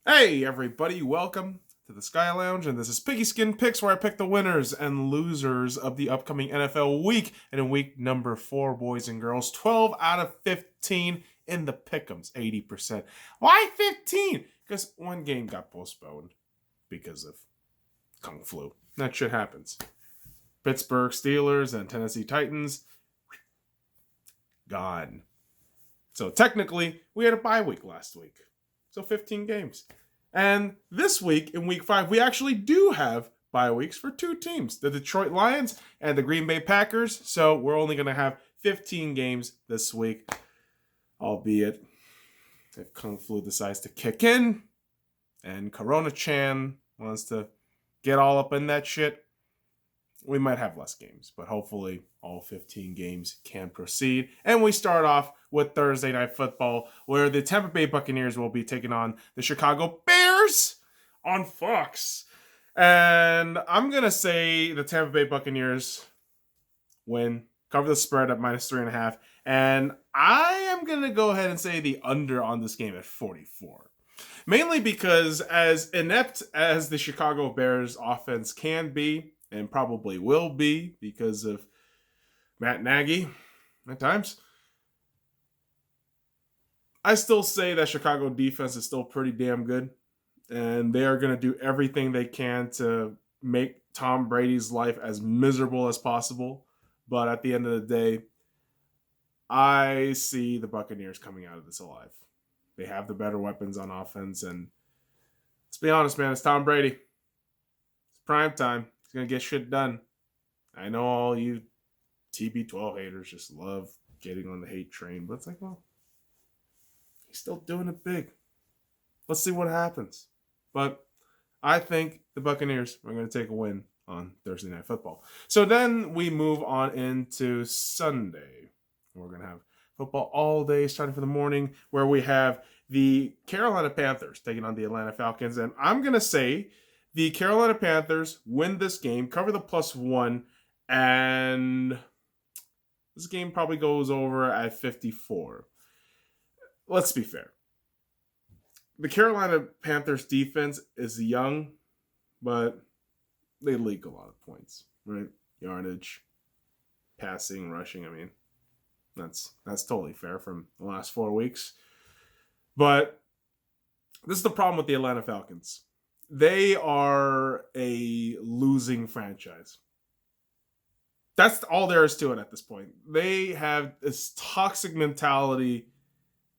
Hey everybody, welcome to the Sky Lounge, and this is Piggyskin Picks, where I pick the winners and losers of the upcoming NFL week. And in week number 4, boys and girls, 12 out of 15 in the pick'ems, 80%. Why 15? Because one game got postponed because of Kung Flu. That shit happens. Pittsburgh Steelers and Tennessee Titans, gone. So technically, we had a bye week last week. So 15 games. And this week, in week 5, we actually do have bye weeks for 2 teams, the Detroit Lions and the Green Bay Packers. So we're only going to have 15 games this week, albeit if Kung Flu decides to kick in and Corona-chan wants to get all up in that shit, we might have less games, but hopefully all 15 games can proceed. And we start off with Thursday Night Football, where the Tampa Bay Buccaneers will be taking on the Chicago Bears on Fox. And I'm going to say the Tampa Bay Buccaneers win, cover the spread at minus 3.5. And I am going to go ahead and say the under on this game at 44. Mainly because as inept as the Chicago Bears offense can be, and probably will be because of Matt Nagy at times, I still say that Chicago defense is still pretty damn good, and they are going to do everything they can to make Tom Brady's life as miserable as possible. But at the end of the day, I see the Buccaneers coming out of this alive. They have the better weapons on offense, and let's be honest, man, it's Tom Brady. It's prime time. He's going to get shit done. I know all you TB12 haters just love getting on the hate train, but it's like, well, he's still doing it big. Let's see what happens. But I think the Buccaneers are going to take a win on Thursday Night Football. So then we move on into Sunday. We're going to have football all day, starting from the morning, where we have the Carolina Panthers taking on the Atlanta Falcons. And I'm going to say the Carolina Panthers win this game, cover the +1, and this game probably goes over at 54. Let's be fair. The Carolina Panthers defense is young, but they leak a lot of points, right? Yardage, passing, rushing. I mean, that's totally fair from the last 4 weeks. But this is the problem with the Atlanta Falcons. They are a losing franchise. That's all there is to it at this point. They have this toxic mentality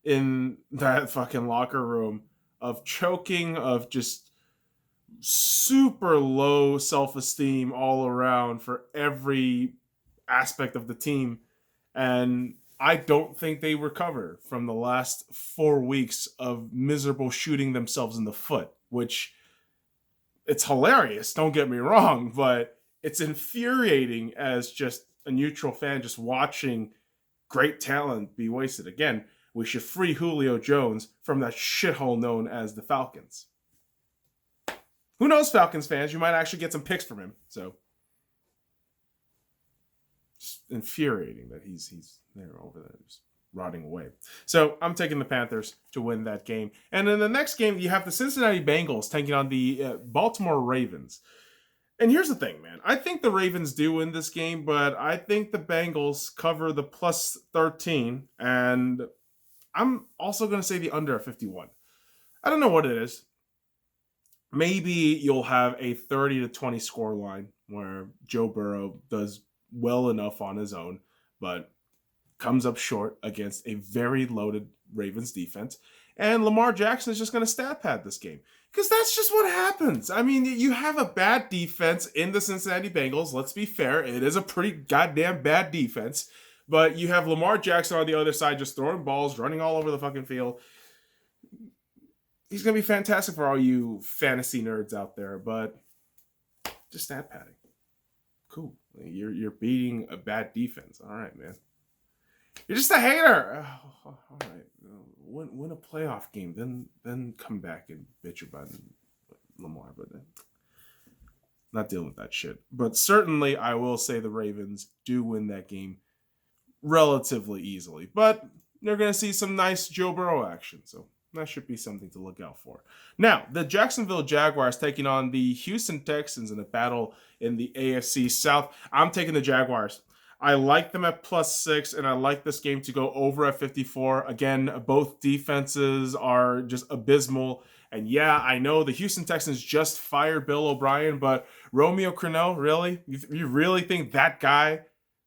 in that fucking locker room of choking, of just super low self-esteem all around for every aspect of the team. And I don't think they recover from the last 4 weeks of miserable shooting themselves in the foot, which it's hilarious, don't get me wrong, but it's infuriating as just a neutral fan just watching great talent be wasted. Again, we should free Julio Jones from that shithole known as the Falcons. Who knows, Falcons fans? You might actually get some picks from him. So, just infuriating that he's there over there, just rotting away. So I'm taking the Panthers to win that game. And in the next game, you have the Cincinnati Bengals taking on the Baltimore Ravens. And here's the thing, man. I think the Ravens do win this game, but I think the Bengals cover the +13. And I'm also going to say the under at 51. I don't know what it is. Maybe you'll have a 30-20 score line where Joe Burrow does well enough on his own, but comes up short against a very loaded Ravens defense. And Lamar Jackson is just going to stat pad this game. Because that's just what happens. I mean, you have a bad defense in the Cincinnati Bengals. Let's be fair. It is a pretty goddamn bad defense. But you have Lamar Jackson on the other side just throwing balls, running all over the fucking field. He's going to be fantastic for all you fantasy nerds out there. But just stat padding. Cool. You're beating a bad defense. All right, man. You're just a hater. Oh, all right. Win a playoff game, then come back and bitch about Lamar. But not dealing with that shit. But certainly, I will say the Ravens do win that game relatively easily. But you're going to see some nice Joe Burrow action. So That should be something to look out for. Now, the Jacksonville Jaguars taking on the Houston Texans in a battle in the AFC South. I'm taking the Jaguars. I like them at +6, and I like this game to go over at 54. Again, both defenses are just abysmal. And yeah, I know the Houston Texans just fired Bill O'Brien, but Romeo Crennel, really? You really think that guy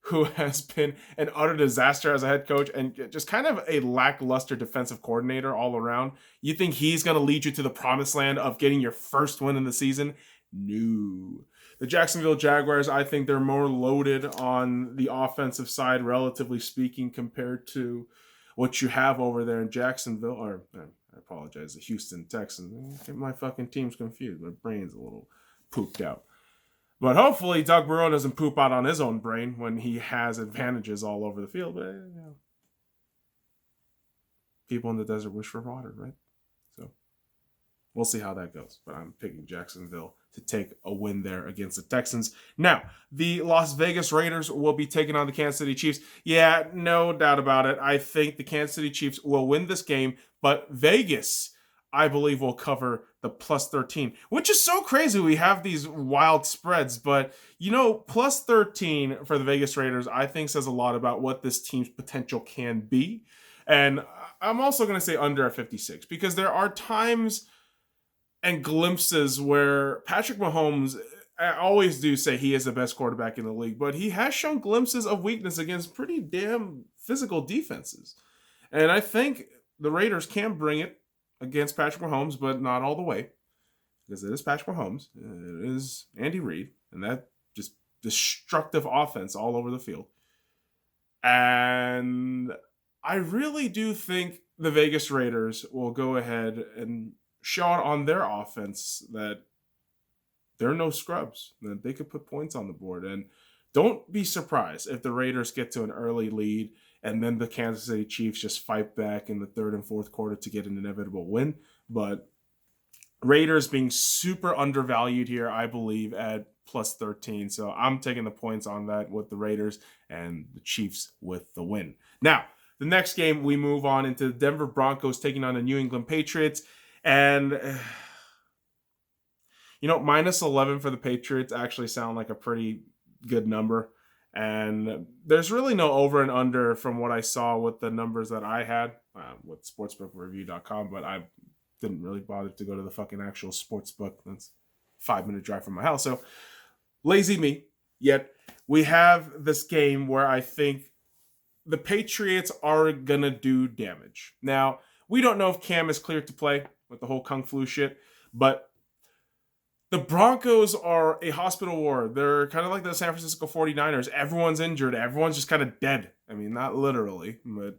who has been an utter disaster as a head coach and just kind of a lackluster defensive coordinator all around, you think he's going to lead you to the promised land of getting your first win in the season? No. The Jacksonville Jaguars, I think they're more loaded on the offensive side, relatively speaking, compared to what you have over there in Jacksonville. Or, I apologize, the Houston Texans. Get my fucking teams confused. My brain's a little pooped out. But hopefully Doug Burrow doesn't poop out on his own brain when he has advantages all over the field. But, people in the desert wish for water, right? So we'll see how that goes. But I'm picking Jacksonville to take a win there against the Texans. Now, the Las Vegas Raiders will be taking on the Kansas City Chiefs. Yeah, no doubt about it. I think the Kansas City Chiefs will win this game, but Vegas, I believe, will cover the +13, which is so crazy. We have these wild spreads, but +13 for the Vegas Raiders, I think says a lot about what this team's potential can be. And I'm also going to say under at 56 because there are times and glimpses where Patrick Mahomes, I always do say he is the best quarterback in the league, but he has shown glimpses of weakness against pretty damn physical defenses. And I think the Raiders can bring it against Patrick Mahomes, but not all the way, because it is Patrick Mahomes, it is Andy Reid, and that just destructive offense all over the field. And I really do think the Vegas Raiders will go ahead and show on their offense that they're no scrubs, that they could put points on the board. And don't be surprised if the Raiders get to an early lead and then the Kansas City Chiefs just fight back in the third and fourth quarter to get an inevitable win. But Raiders being super undervalued here, I believe, at +13. So I'm taking the points on that with the Raiders and the Chiefs with the win. Now, the next game, we move on into the Denver Broncos taking on the New England Patriots. And, -11 for the Patriots actually sound like a pretty good number. And there's really no over and under from what I saw with the numbers that I had with sportsbookreview.com, but I didn't really bother to go to the fucking actual sportsbook. That's a 5-minute drive from my house. So lazy me. Yet we have this game where I think the Patriots are going to do damage. Now, we don't know if Cam is cleared to play with the whole Kung Flu shit, but the Broncos are a hospital ward. They're kind of like the San Francisco 49ers. Everyone's injured. Everyone's just kind of dead. I mean, not literally, but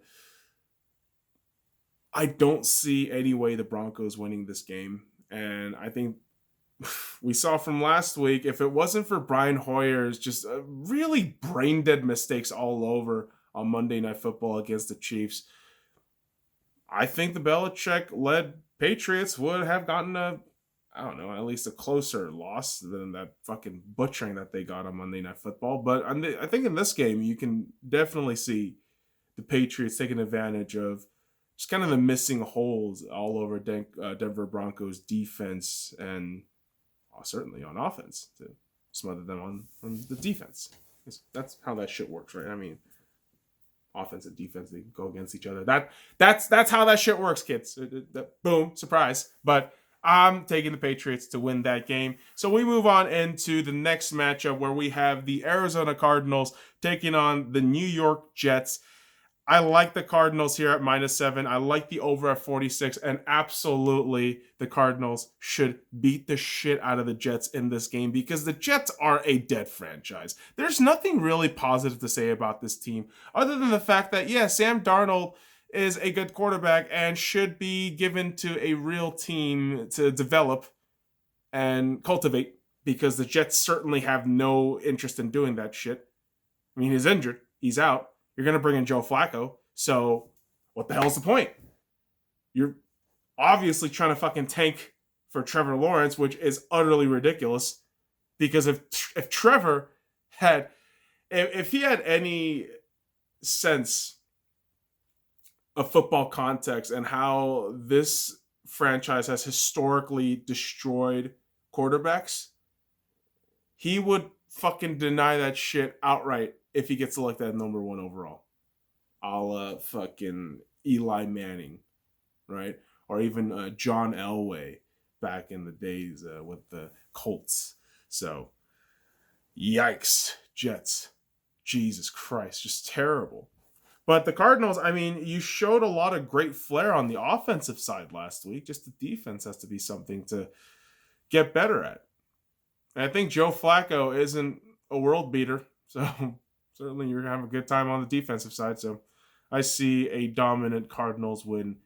I don't see any way the Broncos winning this game. And I think we saw from last week, if it wasn't for Brian Hoyer's just really brain-dead mistakes all over on Monday Night Football against the Chiefs, I think the Belichick-led Patriots would have gotten at least a closer loss than that fucking butchering that they got on Monday Night Football. But I think in this game, you can definitely see the Patriots taking advantage of just kind of the missing holes all over Denver Broncos defense and certainly on offense to smother them from the defense. That's how that shit works, right? I mean, offense and defense, they go against each other. That's how that shit works, kids. Boom, surprise. But I'm taking the Patriots to win that game. So we move on into the next matchup where we have the Arizona Cardinals taking on the New York Jets. I like the Cardinals here at -7. I like the over at 46. And absolutely, the Cardinals should beat the shit out of the Jets in this game because the Jets are a dead franchise. There's nothing really positive to say about this team other than the fact that, Sam Darnold is a good quarterback and should be given to a real team to develop and cultivate because the Jets certainly have no interest in doing that shit. I mean, he's injured. He's out. You're going to bring in Joe Flacco. So what the hell's the point? You're obviously trying to fucking tank for Trevor Lawrence, which is utterly ridiculous because if Trevor had, if he had any sense a football context and how this franchise has historically destroyed quarterbacks, he would fucking deny that shit outright if he gets selected at number 1 overall. A la fucking Eli Manning, right? Or even John Elway back in the days with the Colts. So, yikes, Jets. Jesus Christ, just terrible. But the Cardinals, I mean, you showed a lot of great flair on the offensive side last week. Just the defense has to be something to get better at. And I think Joe Flacco isn't a world beater. So certainly you're going to have a good time on the defensive side. So I see a dominant Cardinals win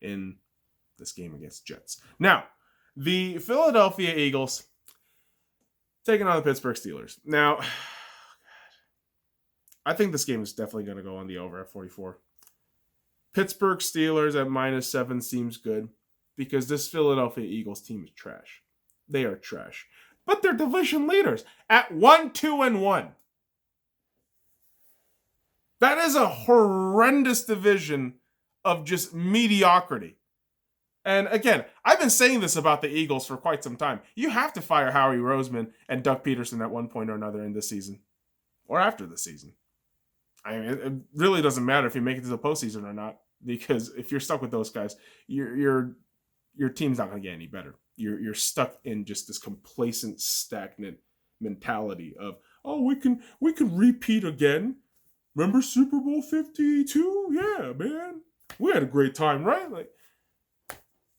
in this game against Jets. Now, the Philadelphia Eagles taking on the Pittsburgh Steelers. Now, I think this game is definitely going to go on the over at 44. Pittsburgh Steelers at -7 seems good because this Philadelphia Eagles team is trash. They are trash. But they're division leaders at 1-2-1. That is a horrendous division of just mediocrity. And again, I've been saying this about the Eagles for quite some time. You have to fire Howie Roseman and Doug Peterson at one point or another in this season. Or after the season. I mean, it really doesn't matter if you make it to the postseason or not. Because if you're stuck with those guys, your team's not going to get any better. You're stuck in just this complacent, stagnant mentality of, oh, we can repeat again. Remember Super Bowl 52? Yeah, man. We had a great time, right? Like,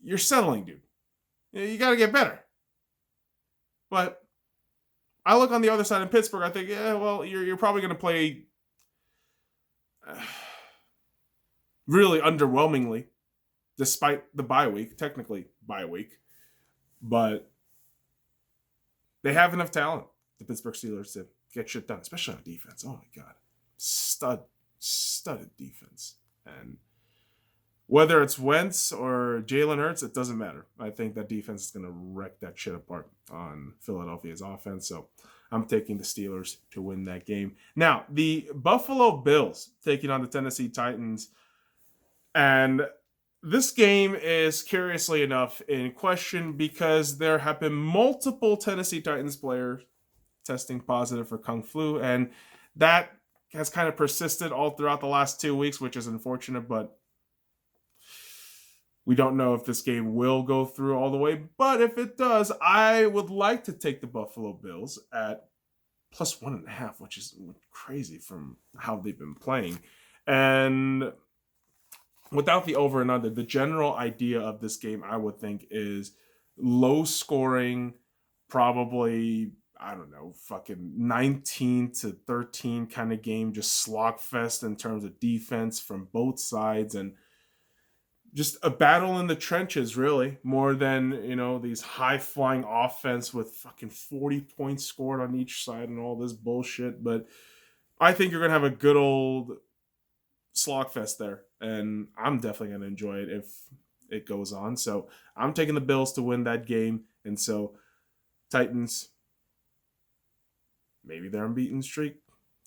you're settling, dude. You got to get better. But I look on the other side in Pittsburgh. I think, yeah, well, you're probably going to play really underwhelmingly, despite the bye week, technically bye week. But they have enough talent, the Pittsburgh Steelers, to get shit done, especially on defense. Oh my God. Studded defense. And whether it's Wentz or Jalen Hurts, it doesn't matter. I think that defense is going to wreck that shit apart on Philadelphia's offense. So I'm taking the Steelers to win that game. Now, the Buffalo Bills taking on the Tennessee Titans. And this game is, curiously enough, in question because there have been multiple Tennessee Titans players testing positive for Kung Flu. And that has kind of persisted all throughout the last 2 weeks, which is unfortunate, but we don't know if this game will go through all the way. But if it does, I would like to take the Buffalo Bills at +1.5, which is crazy from how they've been playing. And without the over and under, the general idea of this game, I would think, is low scoring, probably, I don't know, fucking 19-13 kind of game, just slogfest in terms of defense from both sides, and just a battle in the trenches, really, more than, these high-flying offense with fucking 40 points scored on each side and all this bullshit. But I think you're going to have a good old slogfest there, and I'm definitely going to enjoy it if it goes on. So I'm taking the Bills to win that game, and so Titans, maybe their unbeaten streak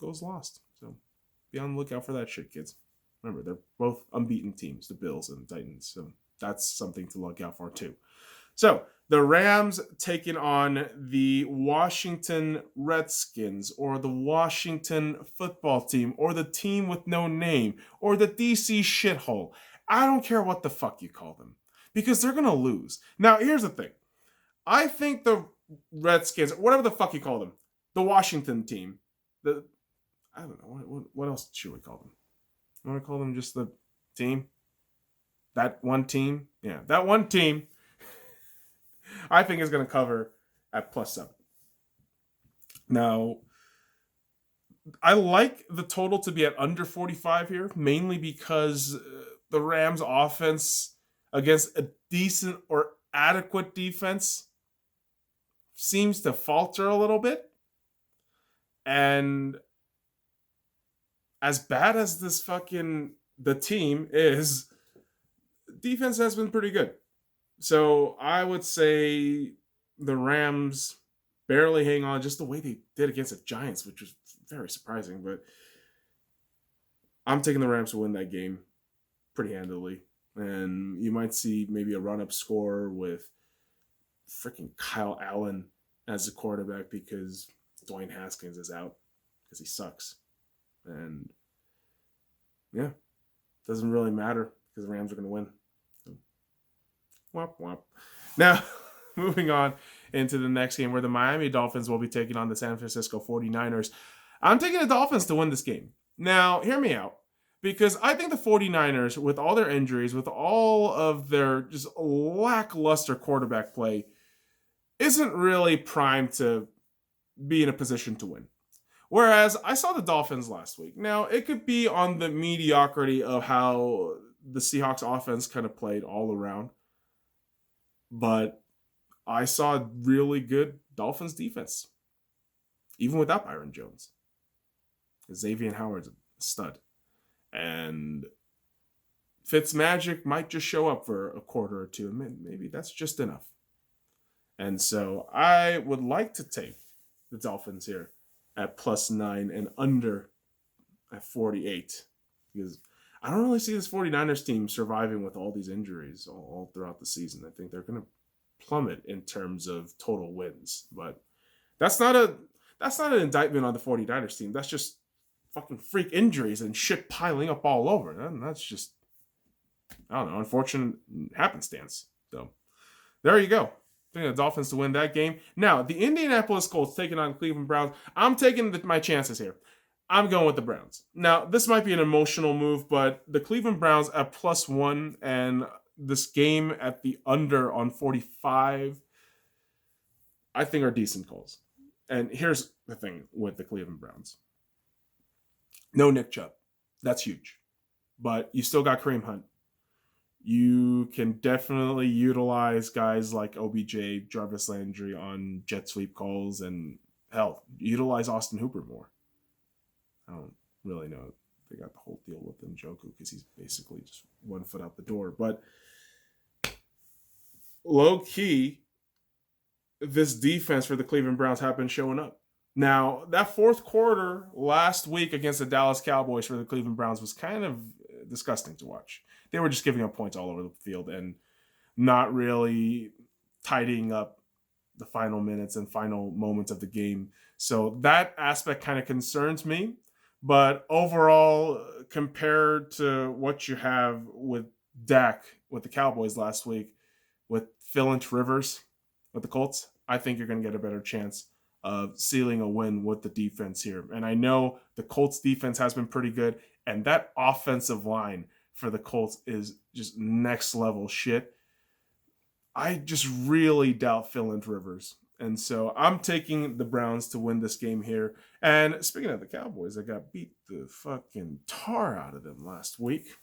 goes lost. So be on the lookout for that shit, kids. Remember, they're both unbeaten teams, the Bills and the Titans. So that's something to look out for too. So the Rams taking on the Washington Redskins, or the Washington football team, or the team with no name, or the DC shithole. I don't care what the fuck you call them, because they're going to lose. Now, here's the thing. I think the Redskins, whatever the fuck you call them, the Washington team, I don't know, what else should we call them? I want to call them just the team? That one team? Yeah, that one team, I think is going to cover at +7. Now, I like the total to be at under 45 here, mainly because the Rams' offense against a decent or adequate defense seems to falter a little bit. And as bad as the team is, defense has been pretty good. So I would say the Rams barely hang on, just the way they did against the Giants, which was very surprising. But I'm taking the Rams to win that game. pretty handily. And you might see maybe a run-up score with freaking Kyle Allen as the quarterback because Dwayne Haskins is out because he sucks. And yeah, doesn't really matter because the Rams are going to win. So, womp womp. Now, moving on into the next game where the Miami Dolphins will be taking on the San Francisco 49ers. I'm taking the Dolphins to win this game. Now, hear me out. Because I think the 49ers, with all their injuries, with all of their just lackluster quarterback play, isn't really primed to be in a position to win. Whereas I saw the Dolphins last week. Now, it could be on the mediocrity of how the Seahawks offense kind of played all around. But I saw really good Dolphins defense, even without Byron Jones. Xavier Howard's a stud. And Fitzmagic might just show up for a quarter or two. Maybe that's just enough. And so I would like to take the Dolphins here at +9 and under at 48. Because I don't really see this 49ers team surviving with all these injuries all throughout the season. I think they're going to plummet in terms of total wins. But that's not an indictment on the 49ers team. That's just fucking freak injuries and shit piling up all over. And that's just, I don't know, unfortunate happenstance. So there you go. I think the Dolphins to win that game. Now, the Indianapolis Colts taking on Cleveland Browns. I'm taking my chances here. I'm going with the Browns. Now, this might be an emotional move, but the Cleveland Browns at +1 and this game at the under on 45, I think are decent calls. And here's the thing with the Cleveland Browns. No Nick Chubb. That's huge. But you still got Kareem Hunt. You can definitely utilize guys like OBJ, Jarvis Landry on jet sweep calls, and hell, utilize Austin Hooper more. I don't really know. They got the whole deal with Njoku because he's basically just 1 foot out the door. But low key, this defense for the Cleveland Browns have been showing up. Now, that fourth quarter last week against the Dallas Cowboys for the Cleveland Browns was kind of disgusting to watch. They were just giving up points all over the field and not really tidying up the final minutes and final moments of the game. So that aspect kind of concerns me. But overall, compared to what you have with Dak with the Cowboys last week, with Philip Rivers with the Colts, I think you're going to get a better chance of sealing a win with the defense here. And I know the Colts defense has been pretty good, and that offensive line for the Colts is just next level shit. I just really doubt Philip Rivers. And so I'm taking the Browns to win this game here. And speaking of the Cowboys, I got beat the fucking tar out of them last week.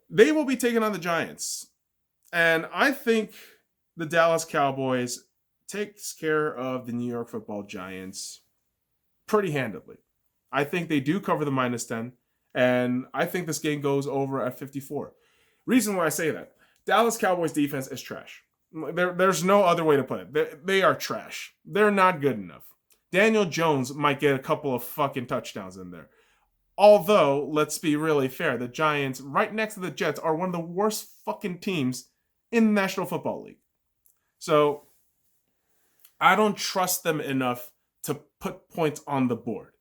They will be taking on the Giants. And I think the Dallas Cowboys takes care of the New York Football Giants pretty handily. I think they do cover the -10, and I think this game goes over at 54. Reason why I say that, Dallas Cowboys defense is trash. There's no other way to put it. They are trash. They're not good enough. Daniel Jones might get a couple of fucking touchdowns in there. Although, let's be really fair, the Giants, right next to the Jets, are one of the worst fucking teams in the National Football League. So I don't trust them enough to put points on the board.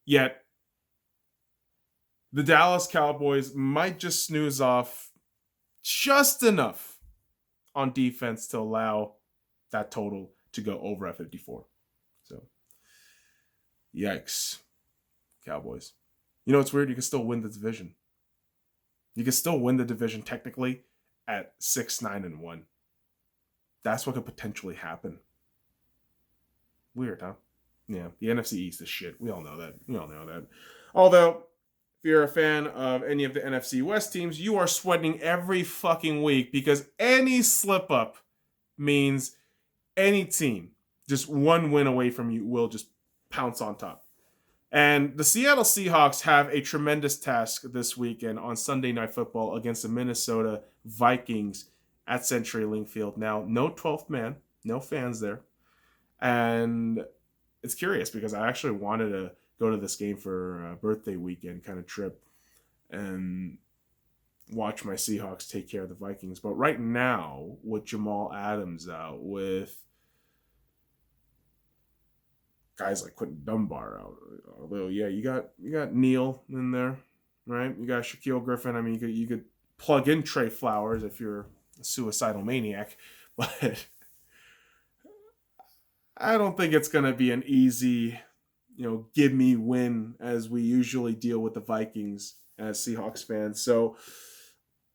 Yet, the Dallas Cowboys might just snooze off just enough on defense to allow that total to go over at 54. So, yikes. Cowboys. You know, it's weird. You can still win the division. You can still win the division technically at 6-9-1. That's what could potentially happen. Weird, huh? Yeah, the NFC East is shit. We all know that. Although, if you're a fan of any of the NFC West teams, you are sweating every fucking week because any slip up means any team just one win away from you will just pounce on top. And the Seattle Seahawks have a tremendous task this weekend on Sunday Night Football against the Minnesota Vikings at CenturyLink Field. Now, no 12th man, no fans there. And it's curious because I actually wanted to go to this game for a birthday weekend kind of trip. And watch my Seahawks take care of the Vikings. But right now, with Jamal Adams out, with guys like Quentin Dunbar out, although yeah, you got Neal in there, right? You got Shaquille Griffin. I mean, you could plug in Trey Flowers if you're a suicidal maniac, but I don't think it's gonna be an easy, give me win as we usually deal with the Vikings as Seahawks fans. So,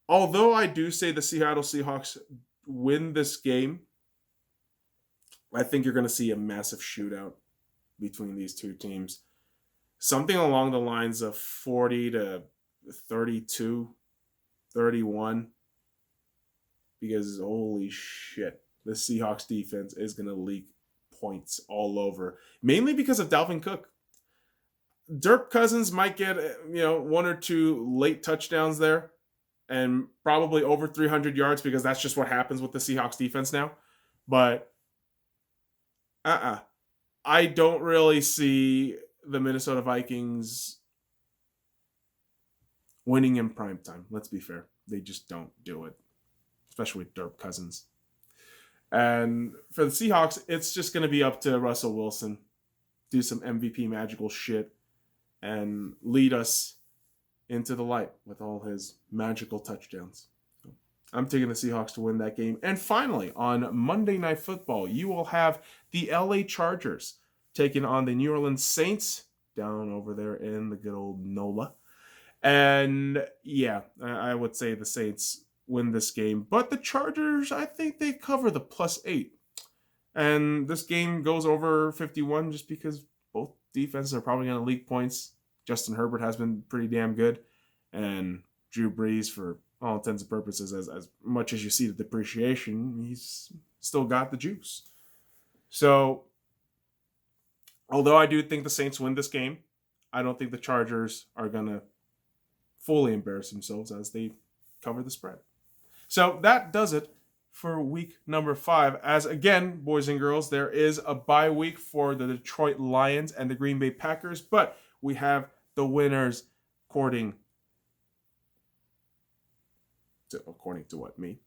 although I do say the Seattle Seahawks win this game, I think you're going to see a massive shootout between these two teams. Something along the lines of 40 to 32, 31. Because holy shit, the Seahawks defense is going to leak points all over. Mainly because of Dalvin Cook. Dirk Cousins might get, one or two late touchdowns there and probably over 300 yards because that's just what happens with the Seahawks defense now. But I don't really see the Minnesota Vikings winning in primetime. Let's be fair. They just don't do it, especially with Dirk Cousins. And for the Seahawks, it's just going to be up to Russell Wilson. Do some MVP magical shit and lead us into the light with all his magical touchdowns. So I'm taking the Seahawks to win that game. And finally, on Monday Night Football, you will have the LA Chargers taking on the New Orleans Saints down over there in the good old NOLA. And yeah, I would say the Saints win this game. But the Chargers, I think they cover the +8. And this game goes over 51 just because both defenses are probably going to leak points. Justin Herbert has been pretty damn good. And Drew Brees, for all intents and purposes, as much as you see the depreciation, he's still got the juice. So, although I do think the Saints win this game, I don't think the Chargers are going to fully embarrass themselves as they cover the spread. So that does it for week number 5. As again, boys and girls, there is a bye week for the Detroit Lions and the Green Bay Packers, but we have the winners according to what, me?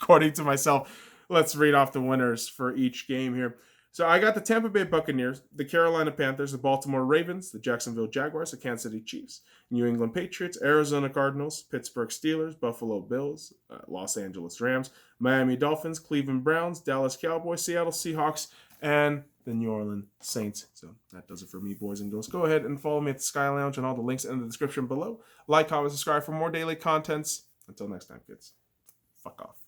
According to myself. Let's read off the winners for each game here. So I got the Tampa Bay Buccaneers, the Carolina Panthers, the Baltimore Ravens, the Jacksonville Jaguars, the Kansas City Chiefs, New England Patriots, Arizona Cardinals, Pittsburgh Steelers, Buffalo Bills, Los Angeles Rams, Miami Dolphins, Cleveland Browns, Dallas Cowboys, Seattle Seahawks, and the New Orleans Saints. So that does it for me, boys and girls. Go ahead and follow me at the Sky Lounge and all the links in the description below. Like, comment, subscribe for more daily contents. Until next time, kids. Fuck off.